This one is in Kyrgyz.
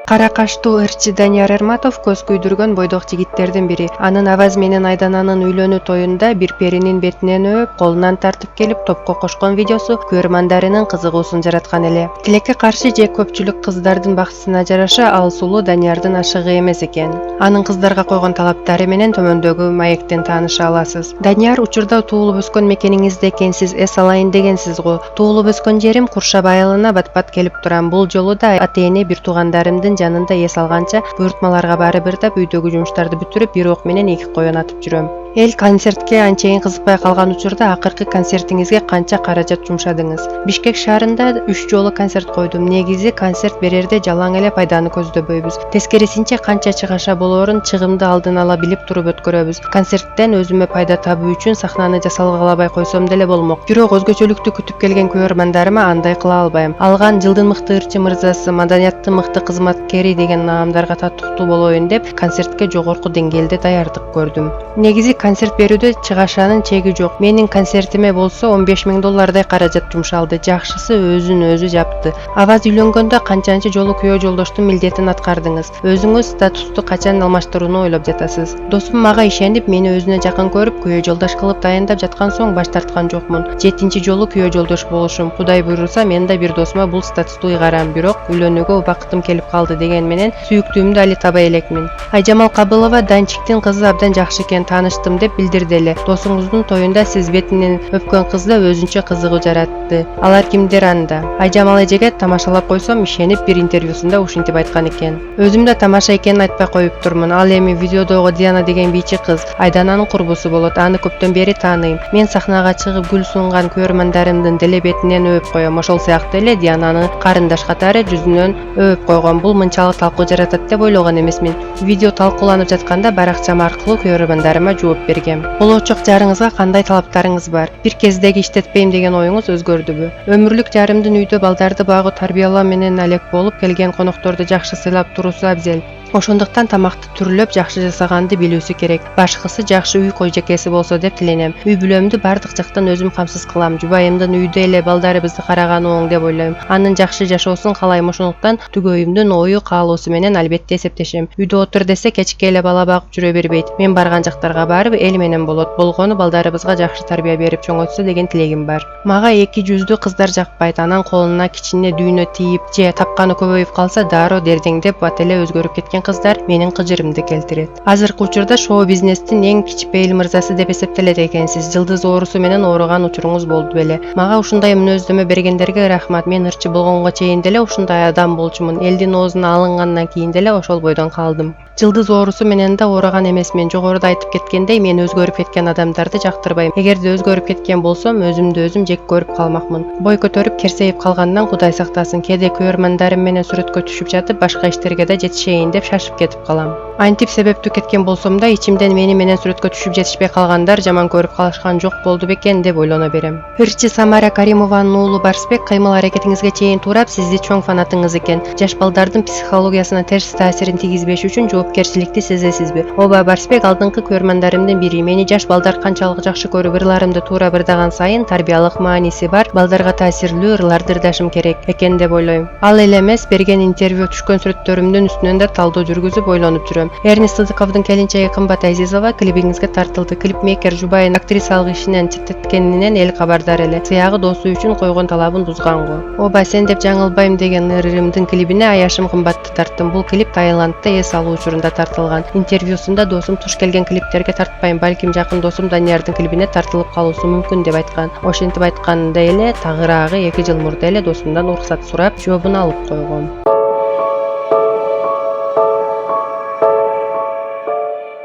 Кара каштуу ырчы Данияр Эрматов көз күйдүргөн бойдок жигиттердин бири. Анын Аваз менен Айдананын үйлөнүү тоюнда бир перинин бетинен өөп, колунан тартып келип топко кошкон видеосу көрөрмандарынын кызыгуусун жараткан эле. Тилекке каршы же көпчүлүк кыздардын бактысына жараша ал сулуу Даниярдын ашыгы эмес экен. Анын кыздарга койгон талаптары менен төмөндөгү маектен тааныша аласыз. Данияр учурда туулуп өскөн мекениңизде экенсиз, эс алайын дегенсиз го. Туулуп өскөн жерим Куршап айылына бат-бат келип турам. Бул жолу да ата-эне бир туугандарымдын жанында эс алганча буйртмаларга барып ырдап үйдөгү жумуштарды бүтүрүп бир ок менен 2 коен атып жүрөм. Эл концертке анчейин кызыкпай калган учурда акыркы концертиңизге канча каражат жумшадыңыз? Бишкек шаарында 3 жолу концерт койдум. Негизи концерт берерде жалаң эле пайданы көздөбөйбүз. Тескерисинче канча чыгаша болоорун чыгымды алдын ала билип туруп өткөрөбүз. Концерттен өзүмө пайда табуу үчүн сахнаны жасалгалабай койсом деле болмок. Бирок өзгөчөлүктү күтүп келген көрөрмандарыма андай кыла албайм. Алган жылдын мыкты ырчы мырзасы, маданияттын мыкты кызматкери деген наамдарга татыктуу болоюн деп концертке жогорку деңгээлде даярдык көрдүм. Негизи концерт берүүдө чыгашанын чеги жок. Менин концертиме болсо $15,000 каражат жумшалды. Жакшысы өзүн өзү жапты. Аваз үйлөнгөндө канчанчы жолу күйөө жолдоштун милдетин аткардыңыз? Өзүңүз статусту качан алмаштырууну ойлоп жатасыз? Досум мага ишенип, мени өзүнө жакын көрүп, күйөө жолдош кылып дайындап жаткан соң баш тарткан жокмун. 7-чи жолу күйөө жолдош болушум. Кудай буйруса, мен да бир досума бул статусту ыйгарам, бирок үйлөнүүгө убакытым келип калды деген менен сүйүктүүмдү али табай элекмин. Айжамал Кабылова Данчиктин кызы абдан жакшы экен, тааныштым деп билдирди эле. Досуңуздун тоюнда сиз бетинен өпкөн кызда өзүнчө кызыгуу жаратты. Алар кимдер анда? Айжамал эжеге тамашалап койсом, ишенип бир интервьюсунда ушинтип айткан экен. Өзүм да тамаша экенин айтпай коюп турмун. Ал эми видеодогу Диана деген бийчи кыз, Айдананын курбусу болот. Аны көптөн бери тааныйм. Мен сахнага чыгып гүл сунган көрөрмандарымдын деле бетинен өөп коем. Ошол сыяктуу эле Диананы карындаш катары жүзүнөн өөп койгон. Бул мынчалык талкуу жаратат деп ойлогон эмесмин. Видео талкууланып жатканда баракчам аркылуу көрөрмандарыма жооп бергем. Болочок жарыңызга кандай талаптарыңыз бар? Бир кездеги иштетпейм деген оюңуз өзгөрдүбү? Өмүрлүк жарымдын үйдө балдарды багуу, тарбиялоо менен алек болуп келген конокторду жакшы сыйлап туруусу абзел. Ошондуктан тамакты түрлөп жакшы жасаганды билүүсү керек. Башкысы жакшы үй кожокеси болсо деп тиленем. Үй бүлөмдү бардык жактан өзүм камсыз кылам. Жубайымдын үйдө эле балдарыбызды караганы оң деп ойлойм. Анын жакшы жашоосун каалайм. Ошондуктан түгөйүмдүн ою, каалоосу менен албетте эсептешем. Үйдө отур десе кечке эле бала багып жүрө бербейт. Мен барган жактарга барып эл менен болот. Болгону балдарыбызга жакшы тарбия берип чоңойтсо деген тилегим бар. Мага 2 кыздар жакпайт. Анан колуна кичине дүйнө тийип же тапканы көбөйүп калса дароо дердеңдеп бат эле өзгөрүп кеткен кыздар менин кыжырымды келтирет. Азыркы учурда шоу бизнестин эң кичпейил мырзасы деп эсептелет экенсиз. Жылдыз оорусу менен ооруган учуруңуз болду беле? Мага ушундай мүнөздөмө бергендерге рахмат. Мен ырчы болгонго чейин деле ушундай адам болчумун. Элдин оозуна алынгандан кийин деле ошол бойдон калдым. Жылдыз оорусу менен да ооруган эмесмин. Жогоруда айтып кеткендей, мен өзгөрүп кеткен адамдарды жактырбайм. Эгерде өзгөрүп кеткен болсом, өзүмдү өзүм жек көрүп калмакмын. Бой көтөрүп керсейип калгандан Кудай сактасын. Кээде көрөрмандарым менен сүрөткө түшүп жатып, башка иштерге да жетишейин деп шашып кетип калам. Антип себептүү кеткен болсом да, ичимден мени менен сүрөткө түшүп жетишпей калгандар жаман көрүп калышкан жок болду бекен деп ойлоно берем. Ырчы Самара Каримованын уулу Барсбек кыймыл аракетиңизге чейин туурап, сизди чоң фанатыңыз экен. Жаш балдардын психологиясына терс таасирин тийгизбеш үчүн жоопкерчиликти сезесизби? Ооба, Барсбек алдыңкы көрөрмандарымдын бири. Мени жаш балдар канчалык жакшы көрүп, ырларымды туура ырдаган сайын тарбиялык мааниси бар, балдарга таасирлүү ырларды ырдашым керек экен деп ойлойм. Ал эле эмес, берген интервью, түшкөн сүрөттөрүмдүн үстүнөн да талдоо жүргүзүп ойлонуп жүрөм. Эрнест Сыдыковдун келинчеги Кымбат Азизова клибиңизге тартылды. Клипмейкер жубайын актрисалык ишинен четтеткенинен эл кабардар эле. Сыягы досу үчүн койгон талабын бузган го. Ооба, сен деп жаңылбайм деген ырымдын клибине Аяшым кымбатты тарттым. Бул клип Таиландда эс алуу учурунда тартылган. Интервьюсунда досум туш келген клиптерге тартпайм, балким жакын досум Даниярдын клибине тартылып калуусу мүмкүн деп айткан. Ошентип айтканда эле тагыраагы 2 жыл мурда эле досумдан уруксат сурап, жообун алып койгом.